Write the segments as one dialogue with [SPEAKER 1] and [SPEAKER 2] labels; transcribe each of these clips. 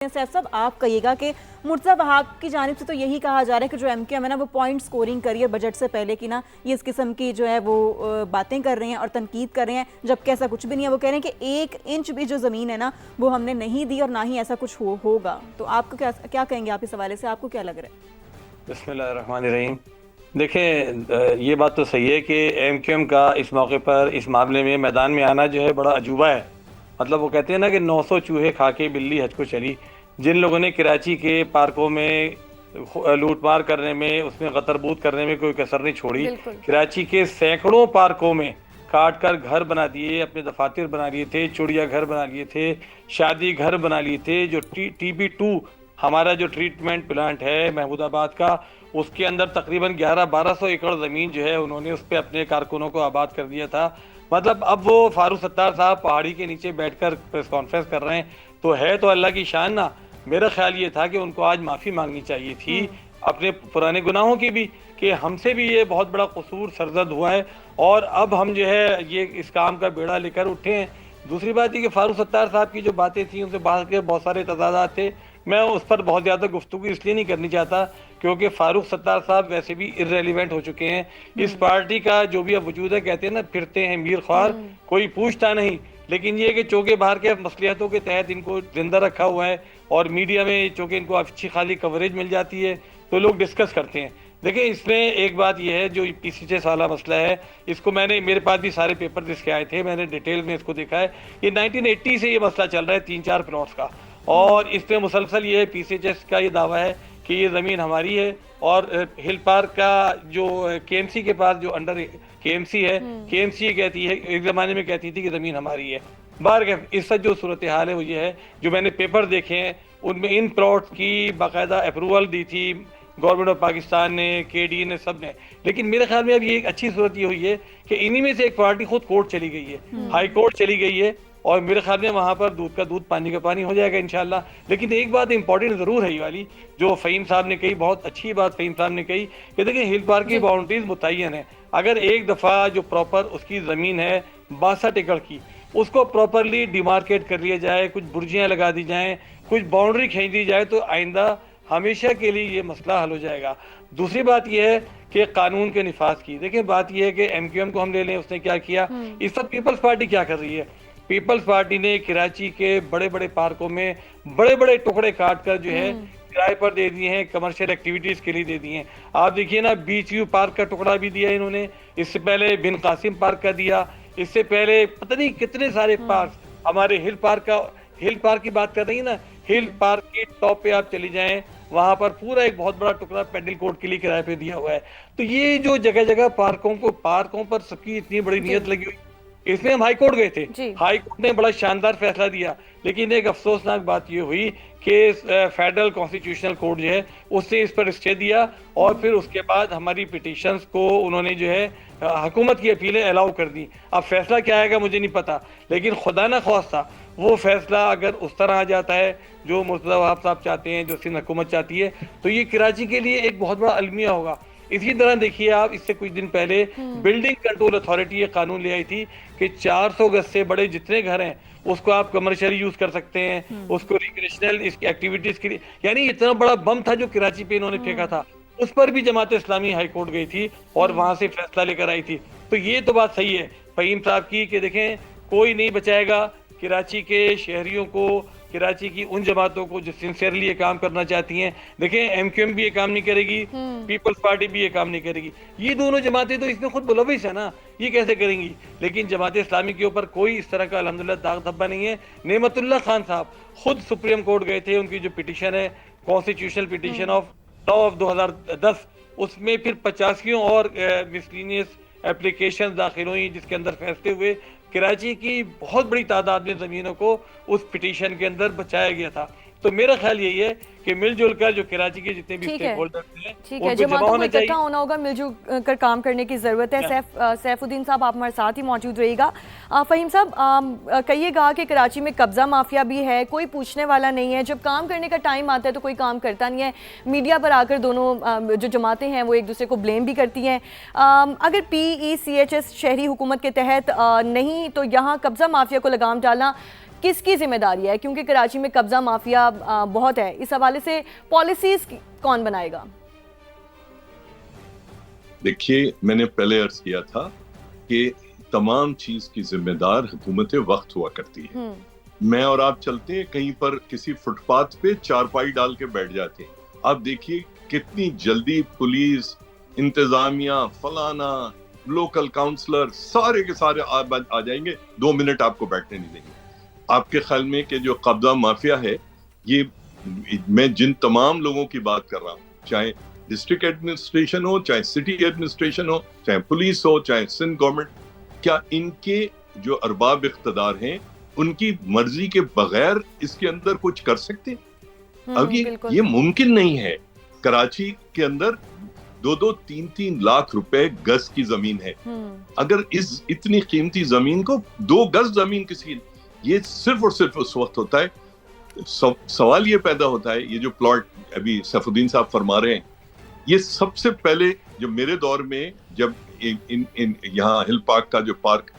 [SPEAKER 1] Safe صاحب آپ کہیے گا کہ مرتضیٰ وہاب کی جانب سے تو یہی کہا جا رہا ہے کہ جو ایم کیو ایم ہے نا وہ پوائنٹ سکورنگ کری ہے بجٹ سے پہلے کی نا یہ اس قسم کی جو ہے وہ باتیں کر رہے ہیں اور تنقید کر رہے ہیں جبکہ ایسا کچھ بھی نہیں ہے. وہ کہہ رہے ہیں کہ 1 انچ بھی جو زمین ہے نا وہ ہم نے نہیں دی اور نہ ہی ایسا کچھ ہوگا. تو آپ کو کیا کہیں گے آپ اس حوالے سے, آپ کو کیا لگ رہا ہے؟
[SPEAKER 2] بسم اللہ الرحمن الرحیم. دیکھیں یہ بات تو صحیح ہے کہ ایم کیو ایم کا اس موقع پر اس معاملے میں میدان میں آنا جو ہے بڑا عجوبہ ہے. مطلب وہ کہتے ہیں نا کہ 900 چوہے کھا کے بلی حج کو چلی. جن لوگوں نے کراچی کے پارکوں میں لوٹ مار کرنے میں, اس میں غتر بوت کرنے میں کوئی کسر نہیں چھوڑی. کراچی کے سینکڑوں پارکوں میں کاٹ کر گھر بنا دیے, اپنے دفاتر بنا لیے تھے, چڑیا گھر بنا لیے تھے, شادی گھر بنا لیے تھے. جو ٹی بی 2 ہمارا جو ٹریٹمنٹ پلانٹ ہے محمود آباد کا, اس کے اندر تقریباً 1100-1200 ایکڑ زمین جو ہے انہوں نے اس پہ اپنے کارکنوں کو آباد کر دیا تھا. مطلب اب وہ فاروق ستار صاحب پہاڑی کے نیچے بیٹھ کر پریس کانفرنس کر رہے ہیں تو ہے تو اللہ کی شان نا. میرا خیال یہ تھا کہ ان کو آج معافی مانگنی چاہیے تھی اپنے پرانے گناہوں کی بھی, کہ ہم سے بھی یہ بہت بڑا قصور سرزد ہوا ہے اور اب ہم جو ہے یہ اس کام کا بیڑا لے کر اٹھے ہیں. دوسری بات یہ کہ فاروق ستار صاحب کی جو باتیں تھیں ان سے بات کے بہت سارے تضادات تھے. میں اس پر بہت زیادہ گفتگو اس لیے نہیں کرنی چاہتا کیونکہ فاروق ستار صاحب ویسے بھی ارریلیونٹ ہو چکے ہیں. اس پارٹی کا جو بھی اب وجود ہے, کہتے ہیں نا پھرتے ہیں میر خوار, کوئی پوچھتا نہیں. لیکن یہ کہ چونکہ باہر کے مصلحتوں کے تحت ان کو زندہ رکھا ہوا ہے اور میڈیا میں چونکہ ان کو اچھی خاصی کوریج مل جاتی ہے تو لوگ ڈسکس کرتے ہیں. دیکھیں اس میں ایک بات یہ ہے جو پچھلے سالہ مسئلہ ہے, اس کو میں نے, میرے پاس بھی سارے پیپر اس کے آئے تھے, میں نے ڈیٹیل میں اس کو دیکھا ہے. یہ 1980 سے یہ مسئلہ چل رہا ہے 3-4 پلاٹس کا, اور اس میں مسلسل یہ پی سی ایچ ایس کا یہ دعویٰ ہے کہ یہ زمین ہماری ہے. اور ہل پارک کا جو کے ایم سی کے پاس جو انڈر کے ایم سی ہے, کے ایم سی کہتی ہے, ایک زمانے میں کہتی تھی کہ زمین ہماری ہے. بہرکیف اس سے جو صورتحال ہے وہ یہ ہے, جو میں نے پیپر دیکھے ہیں ان میں ان پلاٹس کی باقاعدہ اپروول دی تھی گورنمنٹ آف پاکستان نے, کے ڈی نے, سب نے. لیکن میرے خیال میں اب یہ ایک اچھی صورت یہ ہوئی ہے کہ انہی میں سے ایک پارٹی خود کورٹ چلی گئی ہے, ہائی کورٹ چلی گئی ہے, اور میرے خیال میں وہاں پر دودھ کا دودھ پانی کا پانی ہو جائے گا انشاءاللہ. لیکن ایک بات امپورٹنٹ ضرور ہے یہ والی جو فہیم صاحب نے کہی, بہت اچھی بات فہیم صاحب نے کہی کہ دیکھیں ہل پارک کی باؤنڈریز متعین ہیں. اگر ایک دفعہ جو پراپر اس کی زمین ہے 62 ایکڑ کی, اس کو پراپرلی ڈیمارکیٹ کر لیا جائے, کچھ برجیاں لگا دی جائیں, کچھ باؤنڈری کھینچ دی جائے, تو آئندہ ہمیشہ کے لیے یہ مسئلہ حل ہو جائے گا. دوسری بات یہ ہے کہ قانون کے نفاذ کی. دیکھیں بات یہ ہے کہ ایم کیو ایم کو ہم لے لیں, اس نے کیا کیا, اس وقت پیپلز پارٹی کیا کر رہی ہے. پیپلز پارٹی نے کراچی کے بڑے بڑے پارکوں میں بڑے بڑے ٹکڑے کاٹ کر جو ہے کرائے پر دے دیے ہیں, کمرشل ایکٹیویٹیز کے لیے دے دیے ہیں. آپ دیکھیے نا بیچ ویو پارک کا ٹکڑا بھی دیا انہوں نے, اس سے پہلے بن قاسم پارک کا دیا, اس سے پہلے پتہ نہیں کتنے سارے پارک. ہمارے ہل پارک کی بات کر رہی ہیں نا, ہل پارک کے ٹاپ پہ آپ چلی جائیں, وہاں پر پورا ایک بہت بڑا ٹکڑا پینڈل کورٹ کے لیے کرائے پہ دیا ہوا ہے. تو یہ جو جگہ جگہ پارکوں پر سب کی اتنی بڑی نیت لگی ہوئی, اس میں ہم ہائی کورٹ گئے تھے. ہائی کورٹ نے بڑا شاندار فیصلہ دیا, لیکن ایک افسوسناک بات یہ ہوئی کہ فیڈرل کانسٹیٹیوشنل کورٹ جو ہے اس نے اس پر اسٹے دیا, اور پھر اس کے بعد ہماری پٹیشنز کو انہوں نے جو ہے حکومت کی اپیلیں الاؤ کر دی. اب فیصلہ کیا آئے گا مجھے نہیں پتا, لیکن خدا نہ خواستہ وہ فیصلہ اگر اس طرح آ جاتا ہے جو مرتضیٰ وہاب صاحب چاہتے ہیں, جو سندھ حکومت چاہتی ہے, تو یہ کراچی کے لیے ایک بہت بڑا المیہ ہوگا. اسی طرح دیکھیے آپ, اس سے کچھ دن پہلے بلڈنگ کنٹرول اتھارٹی یہ قانون لے آئی تھی کہ 400 گز سے بڑے جتنے گھر ہیں اس کو آپ کمرشلی یوز کر سکتے ہیں, اس کو ریکریشنل اس کی ایکٹیویٹیز کے لیے. یعنی اتنا بڑا بم تھا جو کراچی پہ انہوں نے پھینکا تھا, اس پر بھی جماعت اسلامی ہائی کورٹ گئی تھی اور وہاں سے فیصلہ لے کر آئی تھی. تو یہ تو بات صحیح ہے فہیم صاحب کی کہ دیکھیں کوئی نہیں بچائے گا کراچی کے شہریوں کو, کراچی کی ان جماعتوں کو جو سنسیئرلی یہ کام کرنا چاہتی ہیں. دیکھیں ایم کیو ایم بھی یہ کام نہیں کرے گی, پیپلز پارٹی بھی یہ کام نہیں کرے گی. یہ دونوں جماعتیں تو اس میں خود ملوث ہے نا, یہ کیسے کریں گی. لیکن جماعت اسلامی کے اوپر کوئی اس طرح کا الحمدللہ داغ دھبا نہیں ہے. نعمت اللہ خان صاحب خود سپریم کورٹ گئے تھے, ان کی جو پٹیشن ہے کانسٹیٹیوشنل پٹیشن آف 2010, اس میں پھر 85 اور مسلینیس اپلیکیشن داخل ہوئی جس کے اندر فیصلے ہوئے. کراچی کی بہت بڑی تعداد میں زمینوں کو اس پٹیشن کے اندر بچایا گیا تھا. تو میرا خیال یہی ہے کہ مل جل کر جو کراچی کے جتنے بھی اسٹیک ہولڈرز ہیں
[SPEAKER 3] ٹھیک ہے, جماعتوں کو اکٹھا ہونا ہوگا, مل جل کر کام کرنے کی ضرورت ہے. سیف الدین صاحب آپ ہمارے ساتھ ہی موجود رہیے گا. فہیم صاحب کہیے گا کہ کراچی میں قبضہ مافیا بھی ہے, کوئی پوچھنے والا نہیں ہے, جب کام کرنے کا ٹائم آتا ہے تو کوئی کام کرتا نہیں ہے. میڈیا پر آ کر دونوں جو جماعتیں ہیں وہ ایک دوسرے کو بلیم بھی کرتی ہیں. اگر پی ای سی ایچ ایس شہری حکومت کے تحت نہیں تو یہاں قبضہ مافیا کو لگام ڈالنا کس کی ذمہ داری ہے؟ کیونکہ کراچی میں قبضہ مافیا بہت ہے، اس حوالے سے پالیسیز کون بنائے گا؟
[SPEAKER 4] دیکھیے، میں نے پہلے عرض کیا تھا کہ تمام چیز کی ذمہ دار حکومت وقت ہوا کرتی ہے. میں اور آپ چلتے ہیں کہیں پر کسی فٹ پاتھ پہ چارپائی ڈال کے بیٹھ جاتے ہیں، آپ دیکھیے کتنی جلدی پولیس، انتظامیہ، فلانا، لوکل کاؤنسلر سارے کے سارے آ جائیں گے، 2 منٹ آپ کو بیٹھنے نہیں دیں گے. آپ کے خیال میں کہ جو قبضہ مافیا ہے، یہ میں جن تمام لوگوں کی بات کر رہا ہوں، چاہے ڈسٹرکٹ ایڈمنسٹریشن ہو، چاہے سٹی ایڈمنسٹریشن ہو، چاہے پولیس ہو، چاہے سندھ گورنمنٹ، کیا ان کے جو ارباب اقتدار ہیں ان کی مرضی کے بغیر اس کے اندر کچھ کر سکتے؟ اب یہ ممکن نہیں ہے. کراچی کے اندر 2-3 لاکھ روپے گز کی زمین ہے. اگر اس اتنی قیمتی زمین کو 2 گز زمین کسی، یہ صرف اور صرف اس وقت ہوتا ہے. سوال یہ پیدا ہوتا ہے، یہ جو پلاٹ ابھی سیف الدین صاحب فرما رہے ہیں، یہ سب سے پہلے جو میرے دور میں جب یہاں ہل پارک کا جو پارک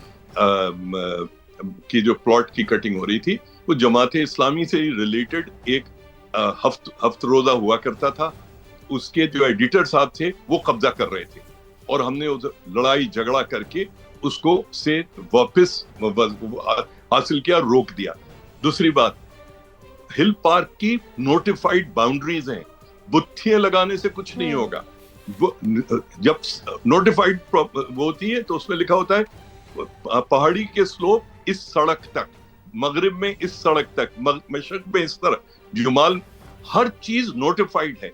[SPEAKER 4] کی جو پلاٹ کی کٹنگ ہو رہی تھی، وہ جماعت اسلامی سے ریلیٹڈ ایک ہفت روزہ ہوا کرتا تھا. اس کے جو ایڈیٹر صاحب تھے وہ قبضہ کر رہے تھے، اور ہم نے لڑائی جھگڑا کر کے اس کو سے واپس حاصل کیا، روک دیا. دوسری بات، ہل پارک کی نوٹیفائڈ باؤنڈریز ہیں، بتیاں لگانے سے کچھ نہیں ہوگا. جب نوٹیفائڈ ہوتی ہے تو اس میں لکھا ہوتا ہے پہاڑی کے سلوپ اس سڑک تک، مغرب میں اس سڑک تک، مشرق میں اس طرح، جمال، ہر چیز نوٹیفائڈ ہے.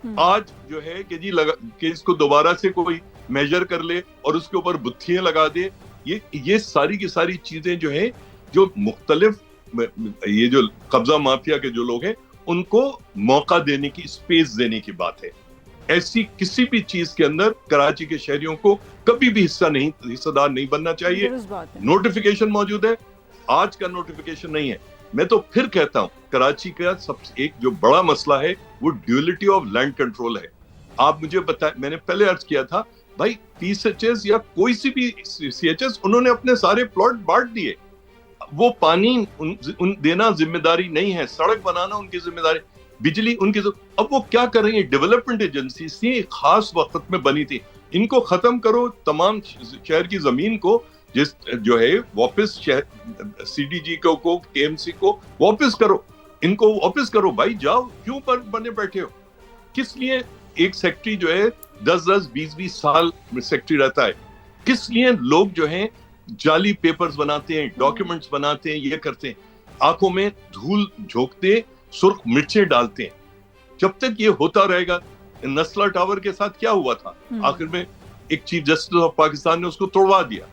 [SPEAKER 4] آج جو ہے کہ جی کہ اس کو دوبارہ سے کوئی میجر کر لے اور اس کے اوپر بتیاں لگا دے، یہ ساری کی ساری چیزیں جو ہیں، جو مختلف یہ جو قبضہ مافیا کے جو لوگ ہیں ان کو موقع دینے کی، اسپیس دینے کی بات ہے. ایسی کسی بھی چیز کے اندر کراچی کے شہریوں کو کبھی بھی حصہ دار نہیں بننا چاہیے. نوٹیفیکیشن موجود ہے، آج کا نوٹیفیکیشن نہیں ہے. میں تو پھر کہتا ہوں کراچی کا سب سے ایک جو بڑا مسئلہ ہے وہ ڈیولٹی آف لینڈ کنٹرول ہے. آپ مجھے بتائیں، میں نے پہلے عرض کیا تھا بھائی پی ایچ ایس یا کوئی سی بھی سی ایچ ایس، انہوں نے اپنے سارے پلاٹ بانٹ دیے. وہ پانی دینا ذمہ داری نہیں ہے، سڑک بنانا ان کی ذمہ داری، بجلی ان کی. اب وہ کیا کر رہی ہیں؟ ڈیولپمنٹ ایجنسیز تھی، ایک خاص وقت میں بنی تھی، ان کو ختم کرو. تمام شہر کی زمین کو جو ہے واپس سی ڈی جی کو، کے ایم سی کو واپس کرو، ان کو واپس کرو. بھائی جاؤ، کیوں پر بنے بیٹھے ہو؟ کس لیے ایک سیکٹری جو ہے 10-20 سال سیکٹری رہتا ہے؟ کس لیے لوگ جو ہیں جعلی پیپرز بناتے ہیں، ڈاکیومنٹس بناتے ہیں، یہ کرتے ہیں، آنکھوں میں دھول جھونکتے، سرخ مرچیں ڈالتے ہیں؟ جب تک یہ ہوتا رہے گا. نسلا ٹاور کے ساتھ کیا ہوا تھا؟ آخر میں ایک چیف جسٹس آف پاکستان نے اس کو توڑوا دیا.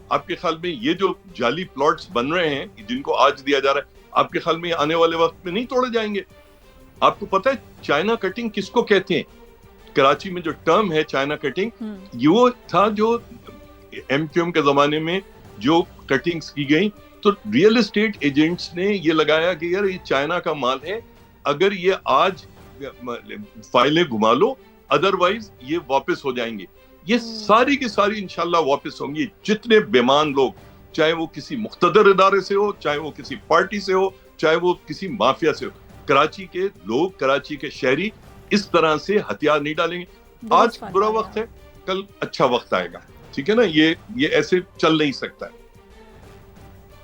[SPEAKER 4] آپ کے خیال میں یہ جو جعلی پلاٹس بن رہے ہیں جن کو آج دیا جا رہا ہے، آپ کے خیال میں آنے والے وقت میں نہیں توڑے جائیں گے؟ آپ کو پتہ ہے چائنا کٹنگ کس کو کہتے ہیں؟ کراچی میں جو ٹرم ہے چائنا کٹنگ، یہ تھا جو ایم کیو ایم کے زمانے میں جو کٹنگز کی گئی، تو ریئل اسٹیٹ ایجنٹس نے یہ لگایا کہ یار یہ چائنا کا مال ہے، اگر یہ آج فائلیں گھما لو، ادروائز یہ واپس ہو جائیں گے. یہ ساری کی ساری انشاءاللہ واپس ہوں گی. جتنے بیمان لوگ، چاہے وہ کسی مقتدر ادارے سے ہو، چاہے وہ کسی پارٹی سے ہو، چاہے وہ کسی مافیا سے ہو، کراچی کے لوگ، کراچی کے شہری اس طرح سے ہتھیار نہیں ڈالیں گے. آج برا وقت ہے، کل اچھا وقت آئے گا. ٹھیک ہے نا؟ یہ ایسے چل نہیں سکتا ہے.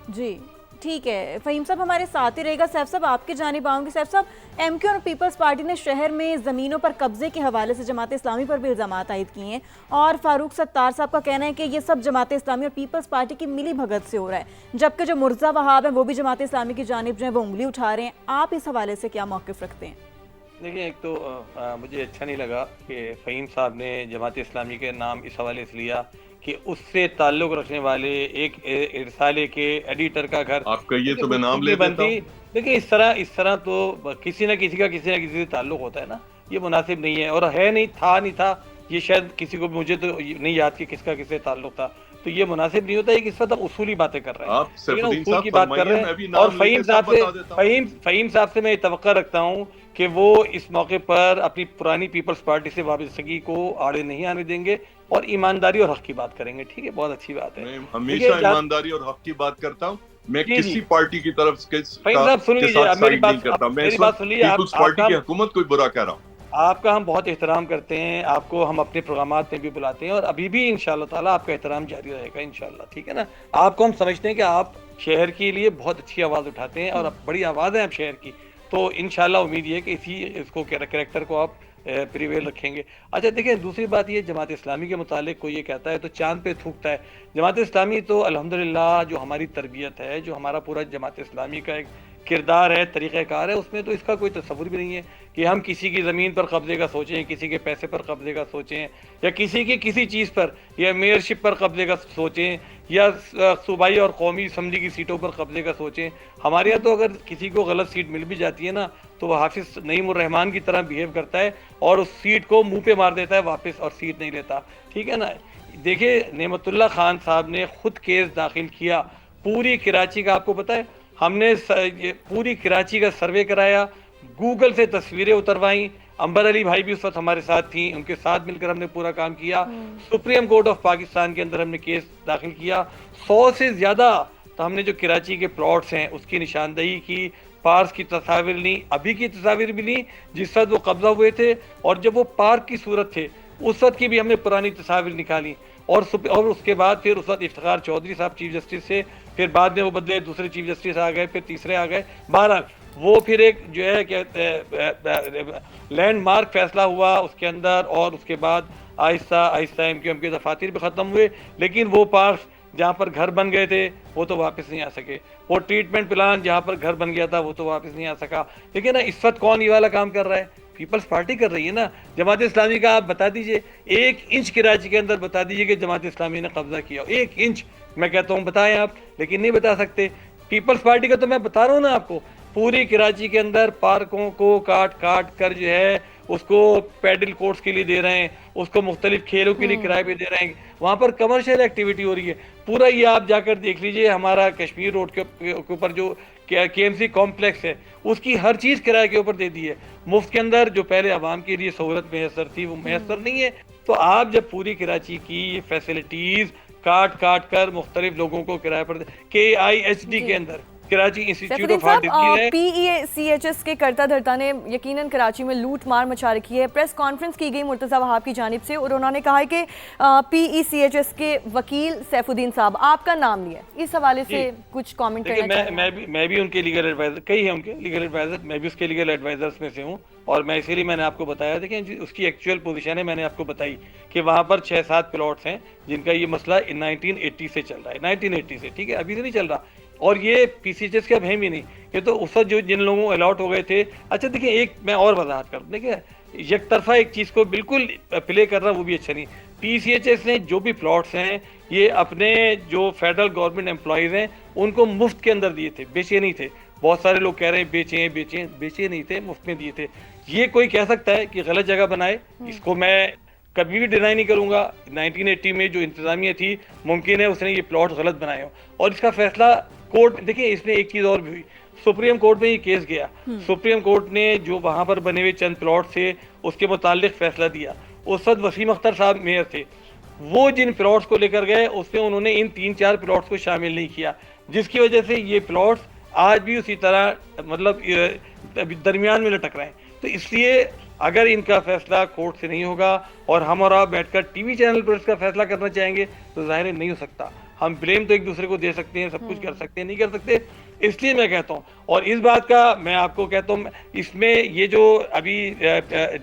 [SPEAKER 1] جی ٹھیک ہے، فہیم صاحب ہمارے ساتھ ہی رہے گا. سیف صاحب آپ کی جانب آؤں گی. سیف صاحب، ایم کیو اور پیپلز پارٹی نے شہر میں زمینوں پر قبضے کے حوالے سے جماعت اسلامی پر بھی الزامات عائد کیے ہیں، اور فاروق ستار صاحب کا کہنا ہے کہ یہ سب جماعت اسلامی اور پیپلز پارٹی کی ملی بھگت سے ہو رہا ہے، جبکہ جو مرزا وہاب ہیں وہ بھی جماعت اسلامی کی جانب جو ہے وہ انگلی اٹھا رہے ہیں. آپ اس حوالے سے کیا موقف رکھتے ہیں؟
[SPEAKER 2] دیکھیں، ایک تو مجھے اچھا نہیں لگا کہ فہیم صاحب نے جماعت اسلامی کے نام اس حوالے سے لیا کہ اس سے تعلق رکھنے والے ایک رسالے کے ایڈیٹر کا گھر. آپ کہیے تو میں نام لے دیتا ہوں. دیکھیں اس طرح تو کسی نہ کسی کا کسی نہ کسی سے تعلق ہوتا ہے نا، یہ مناسب نہیں ہے، اور ہے نہیں تھا یہ شاید کسی کو، مجھے تو نہیں یاد کہ کس کا کس سے تعلق تھا، تو یہ مناسب نہیں ہوتا ہے کہ اس وقت اصولی باتیں کر رہے ہیں، اصول کی بات کر رہے ہیں. اور فہیم صاحب سے میں توقع رکھتا ہوں کہ وہ اس موقع پر اپنی پرانی پیپلز پارٹی سے وابستگی کو آڑے نہیں آنے دیں گے اور ایمانداری اور حق کی بات کریں گے. ٹھیک ہے، بہت اچھی بات ہے.
[SPEAKER 4] میں ہمیشہ ایمانداری اور حق کی بات کرتا ہوں. میں
[SPEAKER 2] جی
[SPEAKER 4] کسی
[SPEAKER 2] جی
[SPEAKER 4] پارٹی کی طرف
[SPEAKER 2] فہیم صاحب سن لیجیے، اب میری
[SPEAKER 4] سائڈ نہیں
[SPEAKER 2] بات
[SPEAKER 4] کرتا. میں
[SPEAKER 2] میری
[SPEAKER 4] اس
[SPEAKER 2] بات
[SPEAKER 4] وقت
[SPEAKER 2] سن لیجیے.
[SPEAKER 4] پیپلز پارٹی کی حکومت کو برا کہہ رہا ہوں.
[SPEAKER 2] آپ کا ہم بہت احترام کرتے ہیں، آپ کو ہم اپنے پروگرامات میں بھی بلاتے ہیں، اور ابھی بھی انشاءاللہ تعالیٰ آپ کا احترام جاری رہے گا انشاءاللہ، ٹھیک ہے نا. آپ کو ہم سمجھتے ہیں کہ آپ شہر کے لیے بہت اچھی آواز اٹھاتے ہیں، اور بڑی آواز ہے آپ شہر کی، تو انشاءاللہ امید یہ کہ اس کو کریکٹر کو آپ پریویل رکھیں گے. اچھا دیکھیں، دوسری بات یہ جماعت اسلامی کے متعلق کوئی یہ کہتا ہے تو چاند پہ تھوکتا ہے. جماعت اسلامی تو الحمدللہ جو ہماری تربیت ہے، جو ہمارا پورا جماعت اسلامی کا ایک کردار ہے، طریقہ کار ہے، اس میں تو اس کا کوئی تصور بھی نہیں ہے کہ ہم کسی کی زمین پر قبضے کا سوچیں، کسی کے پیسے پر قبضے کا سوچیں، یا کسی کی کسی چیز پر یا میئرشپ پر قبضے کا سوچیں، یا صوبائی اور قومی اسمبلی کی سیٹوں پر قبضے کا سوچیں. ہمارے یہاں تو اگر کسی کو غلط سیٹ مل بھی جاتی ہے نا، تو وہ حافظ نعیم الرحمان کی طرح بیہیو کرتا ہے اور اس سیٹ کو منہ پہ مار دیتا ہے واپس، اور سیٹ نہیں لیتا، ٹھیک ہے نا. دیکھیں نعمت اللہ خان صاحب نے خود کیس داخل کیا پوری کراچی کا، آپ کو پتہ ہے ہم نے پوری کراچی کا سروے کرایا، گوگل سے تصویریں اتروائیں، امبر علی بھائی بھی اس وقت ہمارے ساتھ تھیں، ان کے ساتھ مل کر ہم نے پورا کام کیا. سپریم کورٹ آف پاکستان کے اندر ہم نے کیس داخل کیا، 100 سے زیادہ تو ہم نے جو کراچی کے پلاٹس ہیں اس کی نشاندہی کی، پارک کی تصاویر لیں، ابھی کی تصاویر بھی لیں جس وقت وہ قبضہ ہوئے تھے، اور جب وہ پارک کی صورت تھے اس وقت کی بھی ہم نے پرانی تصاویر نکالی. اور اس کے بعد پھر اس وقت افتخار چودھری صاحب چیف جسٹس سے، پھر بعد میں وہ بدلے، دوسرے چیف جسٹس آ گئے، پھر تیسرے آ گئے. بہرحال وہ پھر ایک جو ہے کہ لینڈ مارک فیصلہ ہوا اس کے اندر، اور اس کے بعد آہستہ آہستہ ایم کیو ایم کے دفاتر بھی ختم ہوئے، لیکن وہ پارکس جہاں پر گھر بن گئے تھے وہ تو واپس نہیں آ سکے. وہ ٹریٹمنٹ پلان جہاں پر گھر بن گیا تھا وہ تو واپس نہیں آ سکا. لیکن نا اس وقت کون یہ والا کام کر رہا ہے؟ پیپلز پارٹی کر رہی ہے نا. جماعت اسلامی کا آپ بتا دیجئے 1 انچ کراچی کے اندر بتا دیجئے کہ جماعت اسلامی نے قبضہ کیا، 1 انچ. میں کہتا ہوں بتائیں آپ، لیکن نہیں بتا سکتے. پیپلز پارٹی کا تو میں بتا رہا ہوں نا آپ کو، پوری کراچی کے اندر پارکوں کو کاٹ کر جو ہے اس کو پیڈل کورٹس کے لیے دے رہے ہیں، اس کو مختلف کھیلوں کے لیے کرائے پہ دے رہے ہیں، وہاں پر کمرشل ایکٹیویٹی ہو رہی ہے. پورا یہ آپ جا کر دیکھ لیجئے، ہمارا کشمیر روڈ کے اوپر جو کے ایم سی کمپلیکس ہے اس کی ہر چیز کرائے کے اوپر دے دی ہے مفت کے اندر. جو پہلے عوام کے لیے سہولت میسر تھی وہ میسر نہیں ہے. تو آپ جب پوری کراچی کی یہ فیسلٹیز کاٹ کر مختلف لوگوں کو کرائے پر KIHD کے اندر Karachi institute of heart disease ہے.
[SPEAKER 3] PECHS کے کرتا دھرتا نے یقیناً کراچی میں لوٹ مار مچا رکھی ہے. پریس کانفرنس کی گئی مرتضیٰ وہاب کی جانب سے، اور انہوں نے کہا ہے کہ PECHS کے وکیل سیف الدین صاحب آپ کا نام لیا. اس حوالے سے کچھ کامنٹ کرنا چاہیے.
[SPEAKER 2] میں بھی ان کے لیگل ایڈوائزر، کئی ہیں ان کے لیگل ایڈوائزر، میں بھی اس کے لیگل ایڈوائزرز میں سے ہوں، اور میں اسی لیے میں نے آپ کو بتایا. دیکھیں اس کی ایکچوئل پوزیشن ہے، میں نے آپ کو بتائی کہ وہاں پر 6-7 پلاٹس ہیں جن کا یہ مسئلہ 1980 سے چل رہا ہے، 1980 سے، ٹھیک ہے، ابھی سے نہیں چل رہا. اور یہ PCHS کے اب ہیں بھی نہیں، یہ تو اس وقت جو جن لوگوں کو الاٹ ہو گئے تھے. اچھا دیکھیں ایک میں اور وضاحت کر دوں، دیکھیں یک طرفہ ایک چیز کو بالکل پلے کر رہا وہ بھی اچھا نہیں. PCHS نے جو بھی پلاٹس ہیں یہ اپنے جو فیڈرل گورنمنٹ امپلائیز ہیں ان کو مفت کے اندر دیے تھے، بیچے نہیں تھے. بہت سارے لوگ کہہ رہے ہیں بیچے نہیں تھے، مفت میں دیے تھے. یہ کوئی کہہ سکتا ہے کہ غلط جگہ بنائے، اس کو میں کبھی بھی ڈینائی نہیں کروں گا. 1980 میں جو انتظامیہ تھی ممکن ہے اس نے یہ پلاٹ غلط بنائے ہو، اور اس کا فیصلہ کورٹ. دیکھیں اس میں ایک چیز اور بھی ہوئی، سپریم کورٹ میں یہ کیس گیا، سپریم کورٹ نے جو وہاں پر بنے ہوئے چند پلاٹ تھے اس کے متعلق فیصلہ دیا. اس وقت وسیم اختر صاحب میئر تھے، وہ جن پلاٹس کو لے کر گئے اس میں انہوں نے ان 3-4 پلاٹس کو شامل نہیں کیا، جس کی وجہ سے یہ پلاٹس آج بھی اسی طرح مطلب درمیان میں لٹک رہے ہیں. تو اس لیے اگر ان کا فیصلہ کورٹ سے نہیں ہوگا اور ہم اور آپ بیٹھ کر ٹی وی چینل پر اس کا فیصلہ کرنا چاہیں گے تو ظاہر نہیں ہو سکتا. ہم بلیم تو ایک دوسرے کو دے سکتے ہیں، سب کچھ کر سکتے ہیں، نہیں کر سکتے. اس لیے میں کہتا ہوں، اور اس بات کا میں آپ کو کہتا ہوں، اس میں یہ جو ابھی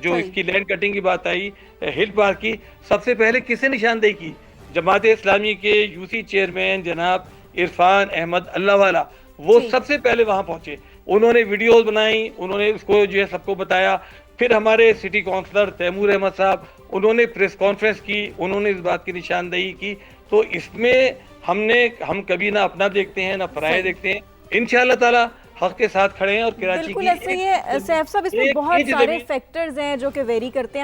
[SPEAKER 2] جو اس کی لینڈ کٹنگ کی بات آئی ہل پارک کی، سب سے پہلے کس نے نشاندہی کی؟ جماعت اسلامی کے UC چیئرمین جناب عرفان احمد اللہ والا، وہ سب سے پہلے وہاں پہنچے. انہوں نے ویڈیوز بنائیں، انہوں نے اس کو جو ہے سب کو بتایا. پھر ہمارے سٹی کونسلر تیمور احمد صاحب، انہوں نے پریس کانفرنس کی، انہوں نے اس بات کی نشاندہی کی. تو اس میں ہم کبھی نہ اپنا دیکھتے ہیں نہ پرائے دیکھتے ہیں. انشاءاللہ تعالی حق کے ساتھ کھڑے ہیں. اور کراچی
[SPEAKER 1] بالکل ایسے ہی ہے سیف صاحب، اس میں بہت سارے فیکٹرز ہیں جو کہ ویری کرتے ہیں.